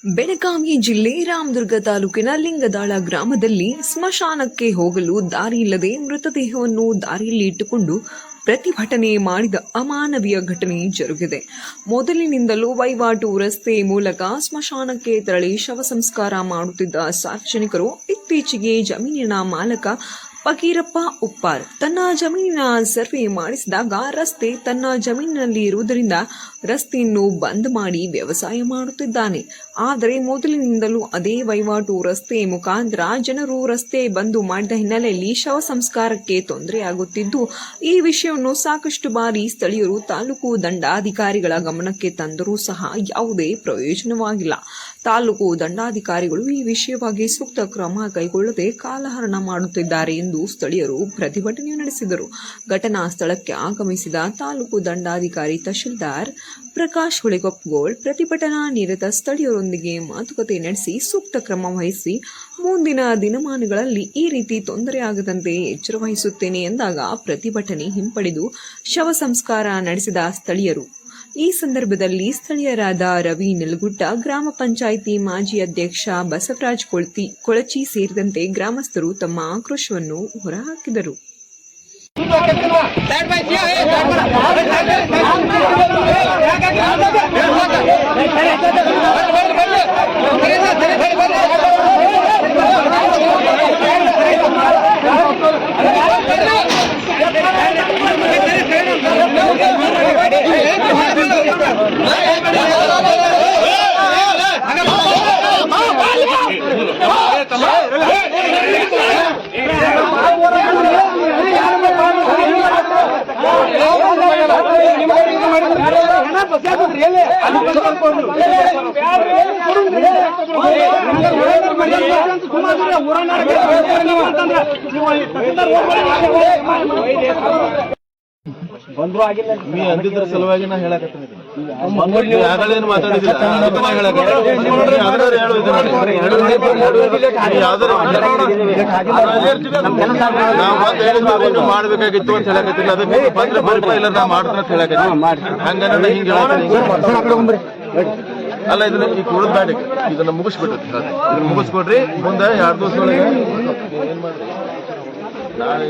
ಬೆಳಗಾವಿ ಜಿಲ್ಲೆ ರಾಮದುರ್ಗ ತಾಲೂಕಿನ ಲಿಂಗದಾಳ ಗ್ರಾಮದಲ್ಲಿ ಸ್ಮಶಾನಕ್ಕೆ ಹೋಗಲು ದಾರಿ ಇಲ್ಲದೆ ಮೃತದೇಹವನ್ನು ದಾರಿಯಲ್ಲಿ ಇಟ್ಟುಕೊಂಡು ಪ್ರತಿಭಟನೆ ಮಾಡಿದ ಅಮಾನವೀಯ ಘಟನೆ ಜರುಗಿದೆ. ಮೊದಲಿನಿಂದಲೂ ವಹಿವಾಟು ರಸ್ತೆ ಮೂಲಕ ಸ್ಮಶಾನಕ್ಕೆ ತೆರಳಿ ಶವ ಸಂಸ್ಕಾರ ಮಾಡುತ್ತಿದ್ದ ಸಾರ್ವಜನಿಕರು ಇತ್ತೀಚೆಗೆ ಜಮೀನಿನ ಮಾಲಕ ಫಕೀರಪ್ಪ ಉಪ್ಪಾರ್ ತನ್ನ ಜಮೀನಿನ ಸರ್ವೆ ಮಾಡಿಸಿದಾಗ ರಸ್ತೆ ತನ್ನ ಜಮೀನಿನಲ್ಲಿ ಇರುವುದರಿಂದ ರಸ್ತೆಯನ್ನು ಬಂದ್ ಮಾಡಿ ವ್ಯವಸಾಯ ಮಾಡುತ್ತಿದ್ದಾನೆ. ಆದರೆ ಮೊದಲಿನಿಂದಲೂ ಅದೇ ವಹಿವಾಟು ರಸ್ತೆ ಮುಖಾಂತರ ಜನರು ರಸ್ತೆ ಬಂದ್ ಮಾಡಿದ ಹಿನ್ನೆಲೆಯಲ್ಲಿ ಶವ ಸಂಸ್ಕಾರಕ್ಕೆ ತೊಂದರೆಯಾಗುತ್ತಿದ್ದು, ಈ ವಿಷಯವನ್ನು ಸಾಕಷ್ಟು ಬಾರಿ ಸ್ಥಳೀಯರು ತಾಲೂಕು ದಂಡಾಧಿಕಾರಿಗಳ ಗಮನಕ್ಕೆ ತಂದರೂ ಸಹ ಯಾವುದೇ ಪ್ರಯೋಜನವಾಗಿಲ್ಲ. ತಾಲೂಕು ದಂಡಾಧಿಕಾರಿಗಳು ಈ ವಿಷಯವಾಗಿ ಸೂಕ್ತ ಕ್ರಮ ಕೈಗೊಳ್ಳದೆ ಕಾಲಹರಣ ಮಾಡುತ್ತಿದ್ದಾರೆ ಎಂದು ಸ್ಥಳೀಯರು ಪ್ರತಿಭಟನೆ ನಡೆಸಿದರು. ಘಟನಾ ಸ್ಥಳಕ್ಕೆ ಆಗಮಿಸಿದ ತಾಲೂಕು ದಂಡಾಧಿಕಾರಿ ತಹಶೀಲ್ದಾರ್ ಪ್ರಕಾಶ್ ಹುಳಿಗೊಪ್ಪಗೋಳ್ ಪ್ರತಿಭಟನಾ ನಿರತ ಸ್ಥಳೀಯರೊಂದಿಗೆ ಮಾತುಕತೆ ನಡೆಸಿ ಸೂಕ್ತ ಕ್ರಮ ವಹಿಸಿ ಮುಂದಿನ ದಿನಮಾನಗಳಲ್ಲಿ ಈ ರೀತಿ ತೊಂದರೆಯಾಗದಂತೆ ಎಚ್ಚರ ವಹಿಸುತ್ತೇನೆ ಎಂದಾಗ ಪ್ರತಿಭಟನೆ ಹಿಂಪಡೆದು ಶವ ಸಂಸ್ಕಾರ ನಡೆಸಿದ ಸ್ಥಳೀಯರು. ಈ ಸಂದರ್ಭದಲ್ಲಿ ಸ್ಥಳೀಯರಾದ ರವಿ ನೆಲಗುಡ್ಡ, ಗ್ರಾಮ ಪಂಚಾಯಿತಿ ಮಾಜಿ ಅಧ್ಯಕ್ಷ ಬಸವರಾಜ್ ಕೊಳಚಿ ಸೇರಿದಂತೆ ಗ್ರಾಮಸ್ಥರು ತಮ್ಮ ಆಕ್ರೋಶವನ್ನು ಹೊರಹಾಕಿದರು. ನೀ ಅಂದಿದ್ರ ಸಲುವಾಗಿ ನಾ ಹೇಳಕತ್ತೀನಿ. ಮಾಡ್ಬೇಕಾಗಿತ್ತು ಅಂತ ಹೇಳಕತ್ತಿಲ್ಲ. ಅದಕ್ಕೆ ಬಂದ್ರೆ ಬರ್ಪ ಇಲ್ಲ ನಾ ಮಾಡ್ತಾನೆ ಅಂತ ಹೇಳಕತ್ತೀನಿ. ಹಂಗ ಹಿಂಗ ಅಲ್ಲ, ಇದನ್ನ ಈಗ ಕೊಡೋದ್ ಬ್ಯಾಡ, ಇದನ್ನ ಮುಗಿಸ್ಬಿಟ್ರಿ. ಇದನ್ನ ಮುಗಿಸ್ಕೊಡ್ರಿ. ಮುಂದೆ 2 ದಿವಸದೊಳಗೆ ಏನ್ ಮಾಡ್ರಿ ನಾಳೆ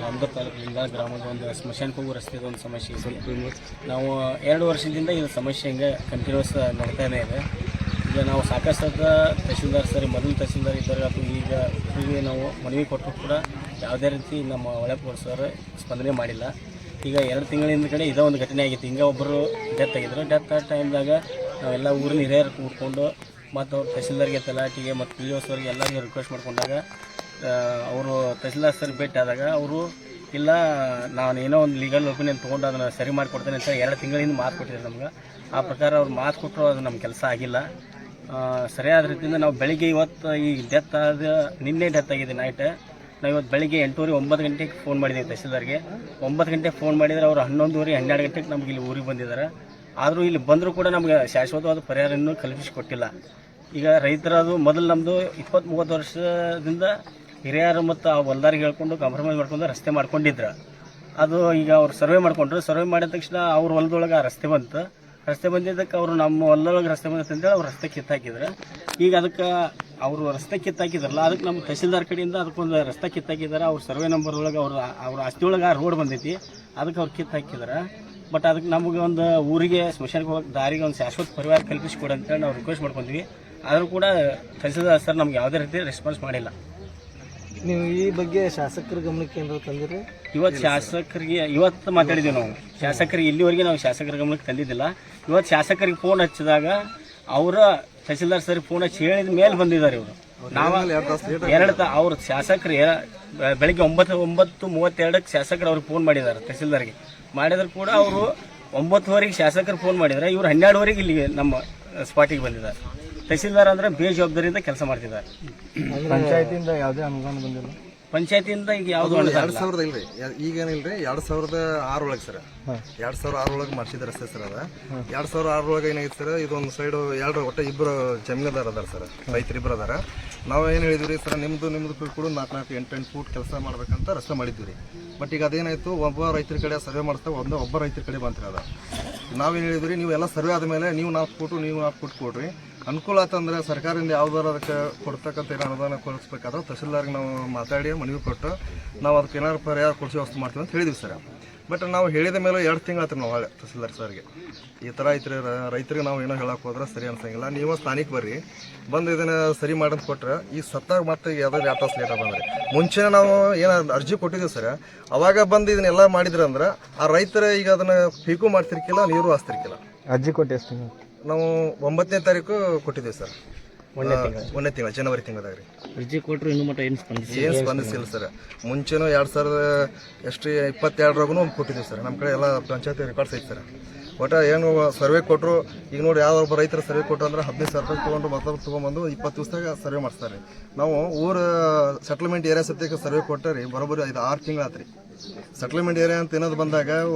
ರಾಮದುರ್ಗ ತಾಲೂಕಿನಿಂದ ಗ್ರಾಮದ ಒಂದು ಸ್ಮಶಾನಕ್ಕೆ ಹೋಗೋ ರಸ್ತೆದ ಒಂದು ಸಮಸ್ಯೆ ಇದೆ. ನಾವು 2 ವರ್ಷದಿಂದ ಇದು ಸಮಸ್ಯೆ ಹಿಂಗೆ ಕಂಟಿನ್ಯೂಸ್ ನಡ್ತಾನೆ ಇದೆ. ಈಗ ನಾವು ಸಾಕಷ್ಟು ತಹಶೀಲ್ದಾರ್ ಸರಿ, ಮೊದಲು ತಹಶೀಲ್ದಾರ್ ಇದ್ದಾರೆ, ಅದು ಈಗ ನಾವು ಮನವಿ ಕೊಟ್ಟರು ಕೂಡ ಯಾವುದೇ ರೀತಿ ನಮ್ಮ ಒಳಗೆ ಸರ್ ಸ್ಪಂದನೆ ಮಾಡಿಲ್ಲ. ಈಗ 2 ತಿಂಗಳಿಂದ ಕಡೆ ಇದೇ ಒಂದು ಘಟನೆ ಆಗಿತ್ತು. ಹಿಂಗೆ ಒಬ್ಬರು ಡೆತ್ ಆಗಿದ್ರು. ಡೆತ್ ಆದ ಟೈಮ್ದಾಗ ನಾವೆಲ್ಲ ಊರಿನ ಹಿರಿಯರು ಕೂತ್ಕೊಂಡು ಮತ್ತು ಅವ್ರು ತಹಶೀಲ್ದಾರ್ಗೆ, ತಲಾಟಿಗೆ ಮತ್ತು PO ಸರ್ಗೆ ಎಲ್ಲರಿಗೂ ರಿಕ್ವೆಸ್ಟ್ ಮಾಡ್ಕೊಂಡಾಗ ಅವರು ತಹಶೀಲ್ದಾರ್ ಸರ್ ಭೇಟಿ ಆದಾಗ ಅವರು ಇಲ್ಲ, ನಾನು ಏನೋ ಒಂದು ಲೀಗಲ್ ಒಪಿನಿಯನ್ ತೊಗೊಂಡು ಅದನ್ನು ಸರಿ ಮಾಡಿಕೊಡ್ತೇನೆ ಅಂತ 2 ತಿಂಗಳಿಂದ ಮಾತು ಕೊಟ್ಟಿದ್ದಾರೆ ನಮ್ಗೆ. ಆ ಪ್ರಕಾರ ಅವ್ರು ಮಾತು ಕೊಟ್ಟರು, ಅದು ನಮ್ಮ ಕೆಲಸ ಆಗಿಲ್ಲ. ಸರಿಯಾದ ರೀತಿಯಿಂದ ನಾವು ಬೆಳಿಗ್ಗೆ ಇವತ್ತು ಈ ಡೆತ್ ನಿನ್ನೆ ಡೆತ್ ಆಗಿದೆ ನೈಟ್. ನಾವು ಇವತ್ತು ಬೆಳಿಗ್ಗೆ 8:30 9 ಗಂಟೆಗೆ ಫೋನ್ ಮಾಡಿದ್ದೀವಿ ತಹಶೀಲ್ದಾರ್ಗೆ. 9 ಗಂಟೆಗೆ ಫೋನ್ ಮಾಡಿದರೆ ಅವರು 11:30 12 ಗಂಟೆಗೆ ನಮ್ಗೆ ಇಲ್ಲಿ ಊರಿಗೆ ಬಂದಿದ್ದಾರೆ. ಆದರೂ ಇಲ್ಲಿ ಬಂದರೂ ಕೂಡ ನಮಗೆ ಶಾಶ್ವತವಾದ ಪರಿಹಾರ ಇನ್ನೂ ಕಲ್ಪಿಸಿಕೊಟ್ಟಿಲ್ಲ. ಈಗ ರೈತರದು ಮೊದಲು ನಮ್ಮದು 20-30 ವರ್ಷದಿಂದ ಹಿರಿಯರು ಮತ್ತು ಆ ಹೊಲ್ದಾರಿಗೆ ಹೇಳ್ಕೊಂಡು ಕಾಂಪ್ರಮೈಸ್ ಮಾಡ್ಕೊಂಡು ರಸ್ತೆ ಮಾಡ್ಕೊಂಡಿದ್ರು. ಅದು ಈಗ ಅವ್ರು ಸರ್ವೆ ಮಾಡ್ಕೊಂಡ್ರು. ಸರ್ವೆ ಮಾಡಿದ ತಕ್ಷಣ ಅವ್ರ ಹೊಲದೊಳಗೆ ಆ ರಸ್ತೆ ಬಂತು. ರಸ್ತೆ ಬಂದಿದ್ದಕ್ಕೆ ಅವರು ನಮ್ಮ ಹೊಲದೊಳಗೆ ರಸ್ತೆ ಬಂದಿತ್ತು ಅಂತೇಳಿ ಅವ್ರು ರಸ್ತೆ ಕಿತ್ತಾಕಿದ್ರು. ಈಗ ಅದಕ್ಕೆ ಅವರು ರಸ್ತೆ ಕಿತ್ತಾಕಿದ್ರಲ್ಲ, ಅದಕ್ಕೆ ನಮ್ಮ ತಹಶೀಲ್ದಾರ್ ಕಡೆಯಿಂದ ಅದಕ್ಕೊಂದು ರಸ್ತೆ ಕಿತ್ತಾಕಿದ್ದಾರೆ. ಅವ್ರ ಸರ್ವೆ ನಂಬರ್ ಒಳಗೆ ಅವ್ರ ಆಸ್ತಿಯೊಳಗೆ ಆ ರೋಡ್ ಬಂದೈತಿ, ಅದಕ್ಕೆ ಅವ್ರು ಕಿತ್ತಾಕಿದ್ದಾರೆ. ಬಟ್ ಅದಕ್ಕೆ ನಮಗೆ ಒಂದು ಊರಿಗೆ ಸ್ಮಶಾನಕ್ಕೆ ಹೋಗೋಕ್ಕೆ ದಾರಿಗೆ ಒಂದು ಶಾಶ್ವತ ಪರಿಹಾರ ಕಲ್ಪಿಸಿಕೊಡಿ ಅಂತೇಳಿ ನಾವು ರಿಕ್ವೆಸ್ಟ್ ಮಾಡ್ಕೊಂಡ್ವಿ. ಆದರೂ ಕೂಡ ತಹಶೀಲ್ದಾರ್ ಸರ್ ನಮ್ಗೆ ಯಾವುದೇ ರೀತಿ ರೆಸ್ಪಾನ್ಸ್ ಮಾಡಿಲ್ಲ. ನೀವು ಈ ಬಗ್ಗೆ ಶಾಸಕರ ಗಮನಕ್ಕೆ ಏನಾದ್ರು ತಂದಿರಿ? ಇವತ್ತು ಮಾತಾಡಿದ್ದೀವಿ ನಾವು ಶಾಸಕರಿಗೆ. ಇಲ್ಲಿವರೆಗೆ ನಾವು ಶಾಸಕರ ಗಮನಕ್ಕೆ ತಂದಿದ್ದಿಲ್ಲ. ಇವತ್ತು ಶಾಸಕರಿಗೆ ಫೋನ್ ಹಚ್ಚಿದಾಗ ಅವರ ತಹಶೀಲ್ದಾರ್ ಸರ್ ಫೋನ್ ಹಚ್ಚಿ ಹೇಳಿದ ಮೇಲೆ ಬಂದಿದ್ದಾರೆ ಇವರು. ನಾವು ಅವ್ರ ಶಾಸಕರು ಬೆಳಗ್ಗೆ 9:32 ಶಾಸಕರು ಅವ್ರಿಗೆ ಫೋನ್ ಮಾಡಿದ್ದಾರೆ ತಹಶೀಲ್ದಾರ್ಗೆ. ಮಾಡಿದ್ರು ಕೂಡ ಅವರು 9:30 ಶಾಸಕರು ಫೋನ್ ಮಾಡಿದ್ರೆ ಇವರು 12:00 ಇಲ್ಲಿ ನಮ್ಮ ಸ್ಪಾಟಿಗೆ ಬಂದಿದ್ದಾರೆ. ತಹಶೀಲ್ದಾರ್ ಅಂದ್ರೆ ಬೇಜವಾಬ್ದಾರಿಯಿಂದ ಕೆಲಸ ಮಾಡ್ತಿದ್ದಾರೆ. ಪಂಚಾಯತಿಯಿಂದ ಯಾವುದೇ ಅನುದಾನ ಬಂದಿಲ್ಲ. ಪಂಚಾಯತಿಯಿಂದ ಈಗ ಯಾವುದು 2000 ಇಲ್ರಿ ಈಗ ಏನಿಲ್ರಿ 2006 ಒಳಗೆ ಸರ್ 2006 ಒಳಗೆ ಮಾಡಿಸಿದ ರಸ್ತೆ ಸರ್ ಅದ 2006 ಒಳಗೆ ಏನಾಗಿತ್ತು ಸರ್ ಇದೊಂದು ಸೈಡು ಒಟ್ಟು ಇಬ್ಬರು ಜಮೀನದಾರ ಅದಾರ ಸರ್ ರೈತರು ಇಬ್ಬರು ಅದಾರ. ನಾವು ಏನು ಹೇಳಿದ್ವಿ ರೀ ಸರ್ ನಿಮ್ಮದು ಕೂಡ 4 8 ಫೂಟ್ ಕೆಲಸ ಮಾಡ್ಬೇಕಂತ ರಸ್ತೆ ಮಾಡಿದ್ವಿ ರೀ. ಬಟ್ ಈಗ ಅದೇನಾಯ್ತು ಒಬ್ಬ ರೈತರ ಕಡೆ ಸರ್ವೆ ಮಾಡಿಸ್ತಾ ಒಬ್ಬ ರೈತರ ಕಡೆ ಬಂತ್ರಿ ಅದ. ನಾವೇನು ಹೇಳಿದ್ವಿ ನೀವು ಎಲ್ಲ ಸರ್ವೆ ಆದಮೇಲೆ ನೀವು 4 ಫೂಟ್ ಕೊಡ್ರಿ, ಅನುಕೂಲ ಆತಂದ್ರೆ ಸರ್ಕಾರದಿಂದ ಯಾವ್ದಾರು ಅದಕ್ಕೆ ಕೊಡ್ತಕ್ಕಂಥ ಏನೋ ಅನುದಾನ ಕೊಡಿಸ್ಬೇಕಾದ್ರೆ ತಹಸೀಲ್ದಾರ್ಗೆ ನಾವು ಮಾತಾಡಿ ಮನವಿ ಕೊಟ್ಟು ನಾವು ಅದಕ್ಕೆ ಏನಾದ್ರು ಪರಿಹಾರ ಕೊಡಿಸಿ ವ್ಯವಸ್ಥೆ ಮಾಡ್ತೀವಿ ಅಂತ ಹೇಳಿದ್ವಿ ಸರ್. ಬಟ್ ನಾವು ಹೇಳಿದ ಮೇಲೆ 2 ತಿಂಗಳಾಯ್ತು ನಾವು ಹಾಳೆ ತಹಸೀಲ್ದಾರ್ ಸರ್ಗೆ ಈ ಥರ ರೈತರಿಗೆ ನಾವು ಏನೋ ಹೇಳಕ್ಕೆ ಹೋದ್ರೆ ಸರಿ ಅನ್ಸಂಗಿಲ್ಲ, ನೀವು ಸ್ಥಾನಿಕ ಬರ್ರಿ ಬಂದು ಇದನ್ನು ಸರಿ ಮಾಡಂತ ಕೊಟ್ರೆ ಈ ಸತ್ತಾಗ ಮತ್ತೆ ಯಾವ್ದಾದ್ರು 2 ತಾಸು ಲೇಟಾಗಿ ಬಂದರೆ ಮುಂಚೆ ನಾವು ಏನೋ ಅರ್ಜಿ ಕೊಟ್ಟಿದ್ದೀವಿ ಸರ್, ಅವಾಗ ಬಂದು ಇದನ್ನೆಲ್ಲ ಮಾಡಿದ್ರಂದ್ರೆ ಆ ರೈತರ ಈಗ ಅದನ್ನು ಪೀಕು ಮಾಡ್ತಿರ್ಕಿಲ್ಲ, ನೀರು ಹಾಸ್ತಿರ್ಕಿಲ್ಲ. ಅರ್ಜಿ ಕೊಟ್ಟು ಎಷ್ಟು ನಾವು 9ನೇ ತಾರೀಕು ಕೊಟ್ಟಿದ್ದೀವಿ ಸರ್, 1ನೇ ತಿಂಗಳು ಜನವರಿ ತಿಂಗಳದಾಗ ರೀ. ಅರ್ಜಿ ಕೊಟ್ಟರು ಇನ್ನೂ ಮಟ್ಟ ಏನು ಸ್ಪಂದಿಸಿಲ್ಲ ಸರ್. ಮುಂಚೆನೂ 2022 ಕೊಟ್ಟಿದ್ದೀವಿ ಸರ್. ನಮ್ಮ ಕಡೆ ಎಲ್ಲ ಪಂಚಾಯತಿ ರೆಕಾರ್ಡ್ಸ್ ಐತೆ ಸರ್. ಒಟ್ಟು ಏನು ಸರ್ವೆ ಕೊಟ್ಟರು ಈಗ ನೋಡಿ ಯಾವ್ದೊಬ್ಬ ರೈತರ ಸರ್ವೆ ಕೊಟ್ಟರು ಅಂದ್ರೆ 15,000 ರೂಪಾಯಿ ತೊಗೊಂಡು ಮತ್ತೊಬ್ಬರು ತೊಗೊಂಬಂದು 20 ದಿವಸದಾಗ ಸರ್ವೆ ಮಾಡಿಸ್ತಾರೆ. ನಾವು ಊರ ಸೆಟ್ಲ್ಮೆಂಟ್ ಏರಿಯಾ ಸದ್ಯಕ್ಕೆ ಸರ್ವೆ ಕೊಟ್ಟರೆ ಬರೋಬ್ಬರಿ 5-6 ತಿಂಗಳಾತ್ರಿ. ಸೆಟ್ಲ್ಮೆಂಟ್ ಏರಿಯಾ ಅಂತ ಏನಾದ್ರು ಬಂದಾಗ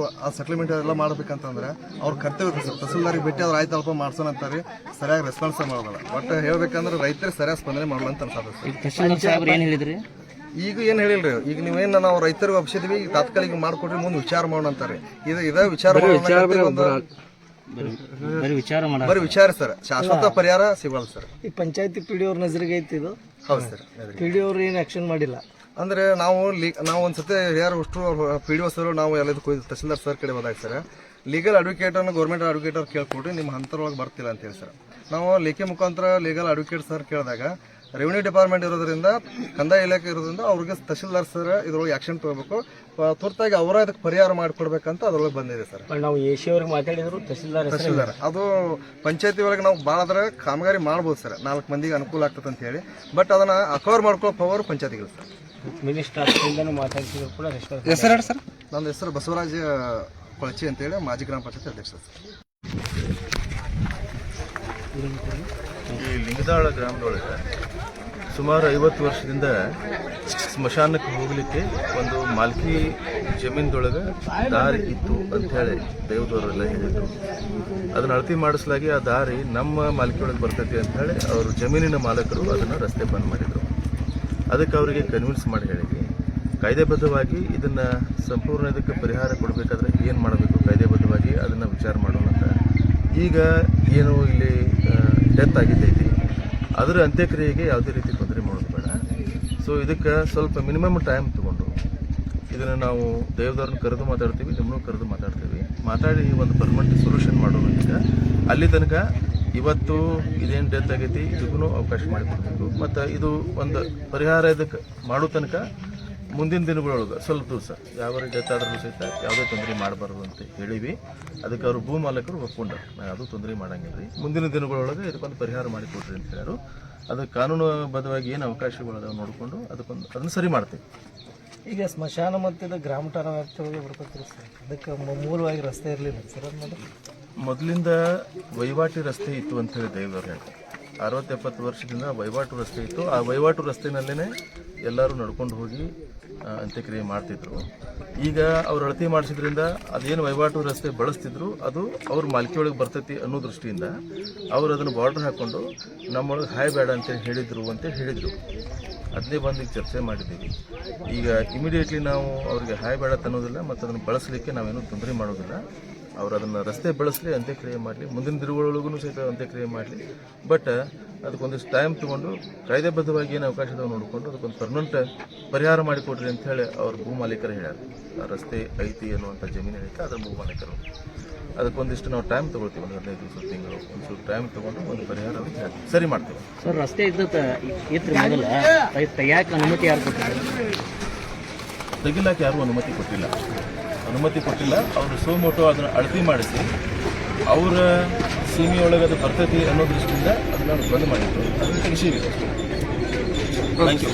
ಆ ಸೆಟ್ಲ್ಮೆಂಟ್ ಎಲ್ಲ ಮಾಡ್ಬೇಕಂತಂದ್ರೆ ಅವ್ರ ಕರ್ತವ್ಯ ಸರ್. ತಹಸೀಲ್ದಾರಿಗೆ ಭೇಟಿ ಆದ್ರೆ ಆಯ್ತಲ್ಪ ಮಾಡ್ಸೋಣ ಅಂತಾರೆ, ಸರಿಯಾಗಿ ರೆಸ್ಪಾನ್ಸ್ ಮಾಡೋದಲ್ಲ. ಒಟ್ಟು ಹೇಳ್ಬೇಕಂದ್ರೆ ರೈತರಿಗೆ ಸರಿಯಾಗಿ ಸ್ಪಂದನೆ ಮಾಡಲ್ಲ ಅಂತ ಅನ್ಸುತ್ತೆ. ಈಗ ಏನು ಹೇಳಿಲ್ರಿ, ಈಗ ನೀವೇನು ನಾವು ರೈತರಿಗೆ ಒಪ್ಸಿದ್ವಿ ಈಗ ತಾತ್ಕಾಲಿಕ ಮಾಡ್ಕೊಡ್ರಿ ಮುಂದೆ ವಿಚಾರ ಮಾಡೋಣ ಅಂತಾರೆ. ಇದೇ ವಿಚಾರ ಬರೀ ವಿಚಾರ ಸರ್, ಶಾಶ್ವತ ಪರಿಹಾರ ಸಿಗಲ್ಲ ಸರ್. ಈ ಪಂಚಾಯತಿ PDO ಅವ್ರ ನಜರಿಗೆ ಐತಿ ಇದು? ಹೌದು ಸರ್. PDO ಅವ್ರು ಏನು ಆಕ್ಷನ್ ಮಾಡಿಲ್ಲ ಅಂದ್ರೆ ನಾವು ಒಂದ್ಸತಿ ಯಾರು ಅಷ್ಟು PDO ಸರ್ ನಾವು ಎಲ್ಲದಕ್ಕೂ ತಹಸೀಲ್ದಾರ್ ಸರ್ ಕಡೆ ಹೋದಾಗ ಸರ್ ಲೀಗಲ್ ಅಡ್ವೊಕೇಟನ್ನು ಗೌರ್ಮೆಂಟ್ ಅಡ್ವೊಕೇಟರ್ ಕೇಳ್ಕೊಡ್ರಿ ನಿಮ್ಮ ಹಂತರೊಳಗೆ ಬರ್ತಿಲ್ಲ ಅಂತ ಹೇಳಿ ಸರ್. ನಾವು ಲೇಖಿ ಮುಖಾಂತರ ಲೀಗಲ್ ಅಡ್ವೊಕೇಟ್ ಸರ್ ಕೇಳಿದಾಗ ರೆವಿನ್ಯೂ ಡಿಪಾರ್ಟ್ಮೆಂಟ್ ಇರೋದ್ರಿಂದ ಕಂದಾಯ ಇಲಾಖೆ ಇರೋದ್ರಿಂದ ಅವ್ರಿಗೆ ತಹಸೀಲ್ದಾರ್ ಸರ್ ಇದ್ರೊಳಗೆ ಆಕ್ಷನ್ ತಗೋಬೇಕು, ತುರ್ತಾಗಿ ಅವರ ಅದಕ್ಕೆ ಪರಿಹಾರ ಮಾಡಿಕೊಡ್ಬೇಕಂತ ಅದ್ರೊಳಗೆ ಬಂದಿದೆ ಸರ್. ನಾವು ಎಸಿ ಅವ್ರಿಗೆ ಮಾತಾಡಿದ್ರು ತಹಸೀಲ್ದಾರ್ ಅದು ಪಂಚಾಯತಿ ಒಳಗೆ ನಾವು ಭಾಳ ಅದರ ಕಾಮಗಾರಿ ಮಾಡ್ಬೋದು ಸರ್, 4 ಮಂದಿಗೆ ಅನುಕೂಲ ಆಗ್ತದೆ ಅಂತ ಹೇಳಿ. ಬಟ್ ಅದನ್ನ ಅಕವರ್ ಮಾಡ್ಕೊಳ್ಳೋ ಪವರ್ ಪಂಚಾಯತಿಗಳು ಸರ್. ಮಿನಿಸ್ಟರ್ ಮಾತಾಡ್ತಿದ್ರು ಕೂಡ ಹೆಸರು ಸರ್? ನನ್ನ ಹೆಸರು ಬಸವರಾಜ ಕೊಳಚಿ ಅಂತೇಳಿ ಮಾಜಿ ಗ್ರಾಮ ಪಂಚಾಯತ್ ಅಧ್ಯಕ್ಷ ಸರ್. ಈ ಲಿಂಗದಾಳ ಗ್ರಾಮದೊಳಗೆ ಸುಮಾರು 50 ವರ್ಷದಿಂದ ಸ್ಮಶಾನಕ್ಕೆ ಹೋಗಲಿಕ್ಕೆ ಒಂದು ಮಾಲ್ಕಿ ಜಮೀನದೊಳಗೆ ದಾರಿ ಇತ್ತು ಅಂಥೇಳಿ ದೇವದವರೆಲ್ಲ ಹೇಳಿದರು. ಅದನ್ನು ಅಳತೆ ಮಾಡಿಸಲಾಗಿ ಆ ದಾರಿ ನಮ್ಮ ಮಾಲ್ಕಿಯೊಳಗೆ ಬರ್ತೈತಿ ಅಂಥೇಳಿ ಅವರು ಜಮೀನಿನ ಮಾಲಕರು ಅದನ್ನು ರಸ್ತೆ ಬಂದ್ ಮಾಡಿದರು. ಅದಕ್ಕೆ ಅವರಿಗೆ ಕನ್ವಿನ್ಸ್ ಮಾಡಿ ಹೇಳಿದ್ವಿ ಕಾಯ್ದೆಬದ್ಧವಾಗಿ ಇದನ್ನು ಸಂಪೂರ್ಣ ಇದಕ್ಕೆ ಪರಿಹಾರ ಕೊಡಬೇಕಾದ್ರೆ ಏನು ಮಾಡಬೇಕು ಕಾಯ್ದೆಬದ್ಧವಾಗಿ ಅದನ್ನು ವಿಚಾರ ಮಾಡೋಣ ಅಂತ. ಈಗ ಏನು ಇಲ್ಲಿ ಡೆತ್ ಆಗಿದ್ದೈತಿ ಅದರ ಅಂತ್ಯಕ್ರಿಯೆಗೆ ಯಾವುದೇ ರೀತಿ ತೊಂದರೆ ಮಾಡೋದು ಬೇಡ. ಸೊ ಇದಕ್ಕೆ ಸ್ವಲ್ಪ ಮಿನಿಮಮ್ ಟೈಮ್ ತೊಗೊಂಡು ಇದನ್ನು ನಾವು ದೇವದವ್ರನ್ನ ಕರೆದು ಮಾತಾಡ್ತೀವಿ, ನಿಮ್ಮನ್ನು ಕರೆದು ಮಾತಾಡಿ ಒಂದು ಪರ್ಮನೆಂಟ್ ಸೊಲ್ಯೂಷನ್ ಮಾಡೋಣ. ಈಗ ಅಲ್ಲಿ ತನಕ ಇವತ್ತು ಇದೇನು ಡೆತ್ ಆಗೈತಿ ಇದಕ್ಕೂ ಅವಕಾಶ ಮಾಡಿಕೊಡ್ಬೇಕು. ಮತ್ತು ಇದು ಒಂದು ಪರಿಹಾರ ಇದಕ್ಕೆ ಮಾಡೋ ತನಕ ಮುಂದಿನ ದಿನಗಳೊಳಗೆ ಸ್ವಲ್ಪ ದಿವಸ ಯಾವ ಡೆತ್ ಆದ್ರೂ ಸಹಿತ ಯಾವುದೇ ತೊಂದರೆ ಮಾಡಬಾರ್ದು ಅಂತ ಹೇಳಿವಿ. ಅದಕ್ಕೆ ಅವರು ಭೂ ಮಾಲಕರು ಒಪ್ಕೊಂಡ್ರು, ನಾವು ಯಾವುದೂ ತೊಂದರೆ ಮಾಡಂಗಿಲ್ಲ ರೀ, ಮುಂದಿನ ದಿನಗಳೊಳಗೆ ಇದಕ್ಕೊಂದು ಪರಿಹಾರ ಮಾಡಿಕೊಡ್ರಿ ಅಂತ ಹೇಳೋರು. ಅದಕ್ಕೆ ಕಾನೂನುಬದ್ಧವಾಗಿ ಏನು ಅವಕಾಶಗಳು ನೋಡಿಕೊಂಡು ಅದನ್ನು ಸರಿ ಮಾಡ್ತೀವಿ. ಈಗ ಸ್ಮಶಾನ ಮತ್ತು ಗ್ರಾಮ ಠಾಣಾ ವ್ಯಾಪ್ತಿಯೊಳಗೆ ಬರ್ತೈತ್ರಿ ಸರ್, ಅದಕ್ಕೆ ಮೂಲವಾಗಿ ರಸ್ತೆ ಇರಲಿಲ್ಲ ಸರ್. ಮೊದಲಿಂದ ವಹಿವಾಟಿ ರಸ್ತೆ ಇತ್ತು ಅಂತ ಹೇಳಿ ದೇವದವ್ರು ಹೇಳ್ತಾರೆ. 60-70 ವರ್ಷದಿಂದ ವಹಿವಾಟು ರಸ್ತೆ ಇತ್ತು. ಆ ವಹಿವಾಟು ರಸ್ತೆನಲ್ಲೇ ಎಲ್ಲರೂ ನಡ್ಕೊಂಡು ಹೋಗಿ ಅಂತ್ಯಕ್ರಿಯೆ ಮಾಡ್ತಿದ್ರು. ಈಗ ಅವ್ರು ಅಳತೆ ಮಾಡಿಸಿದ್ರಿಂದ ಅದೇನು ವಹಿವಾಟು ರಸ್ತೆ ಬಳಸ್ತಿದ್ರು ಅದು ಅವ್ರ ಮಾಲ್ಕಿಯೊಳಗೆ ಬರ್ತೈತಿ ಅನ್ನೋ ದೃಷ್ಟಿಯಿಂದ ಅವರು ಅದನ್ನು ಬಾರ್ಡರ್ ಹಾಕ್ಕೊಂಡು ನಮ್ಮೊಳಗೆ ಹಾಯ್ ಬೇಡ ಅಂತೇಳಿ ಹೇಳಿದರು. ಅದನ್ನೇ ಬಂದು ಈಗ ಚರ್ಚೆ ಮಾಡಿದ್ದೀವಿ. ಈಗ ಇಮಿಡಿಯೇಟ್ಲಿ ನಾವು ಅವ್ರಿಗೆ ಹಾಯ್ ಬೇಡ ಅನ್ನೋದಿಲ್ಲ ಮತ್ತು ಅದನ್ನು ಬಳಸಲಿಕ್ಕೆ ನಾವೇನು ತೊಂದರೆ ಮಾಡೋದಿಲ್ಲ. ಅವರು ಅದನ್ನು ರಸ್ತೆ ಬಳಸಲಿ, ಅಂತ್ಯಕ್ರಿಯೆ ಮಾಡಲಿ, ಮುಂದಿನ ದಿನಗಳೊಳಗೂ ಸಹಿತ ಅಂತ್ಯಕ್ರಿಯೆ ಮಾಡಲಿ. ಬಟ್ ಅದಕ್ಕೊಂದಿಷ್ಟು ಟೈಮ್ ತೊಗೊಂಡು ಕಾಯ್ದೆಬದ್ಧವಾಗಿ ಏನು ಅವಕಾಶದ ನೋಡಿಕೊಂಡು ಅದಕ್ಕೊಂದು ಪರ್ಮನೆಂಟ್ ಪರಿಹಾರ ಮಾಡಿಕೊಡ್ರಿ ಅಂತ ಹೇಳಿ ಅವ್ರ ಭೂ ಮಾಲೀಕರು ಹೇಳ್ಯಾರ. ರಸ್ತೆ ಐತಿ ಅನ್ನುವಂಥ ಜಮೀನು ಐತೆ ಅದರ ಭೂ ಮಾಲೀಕರು. ಅದಕ್ಕೊಂದಿಷ್ಟು ನಾವು ಟೈಮ್ ತೊಗೊಳ್ತೀವಿ, ಒಂದು 15 ದಿವಸ ತಿಂಗಳು ಒಂಚೂರು ಟೈಮ್ ತೊಗೊಂಡು ಒಂದು ಪರಿಹಾರ ಸರಿ ಮಾಡ್ತೀವಿ ಸರ್. ರಸ್ತೆ ತೆಗಿಯಾಕೆ ಅನುಮತಿ ಯಾರು ಕೊಟ್ಟಿಲ್ಲ? ತೆಗಿಲಾಕೆ ಯಾರೂ ಅನುಮತಿ ಕೊಟ್ಟಿಲ್ಲ. ಅವರು ಸೋಮೋಟೋ ಅದನ್ನು ಅಳತೆ ಮಾಡಿಸಿ ಅವರ ಸೀಮೆಯೊಳಗೆ ಅದು ಬರ್ತೈತಿ ಅನ್ನೋ ದೃಷ್ಟಿಯಿಂದ ಅದನ್ನು ಬಂದ್ ಮಾಡಿದ್ರು. ಅದನ್ನು ತೆಗಿಸಿವಿ. Thank you.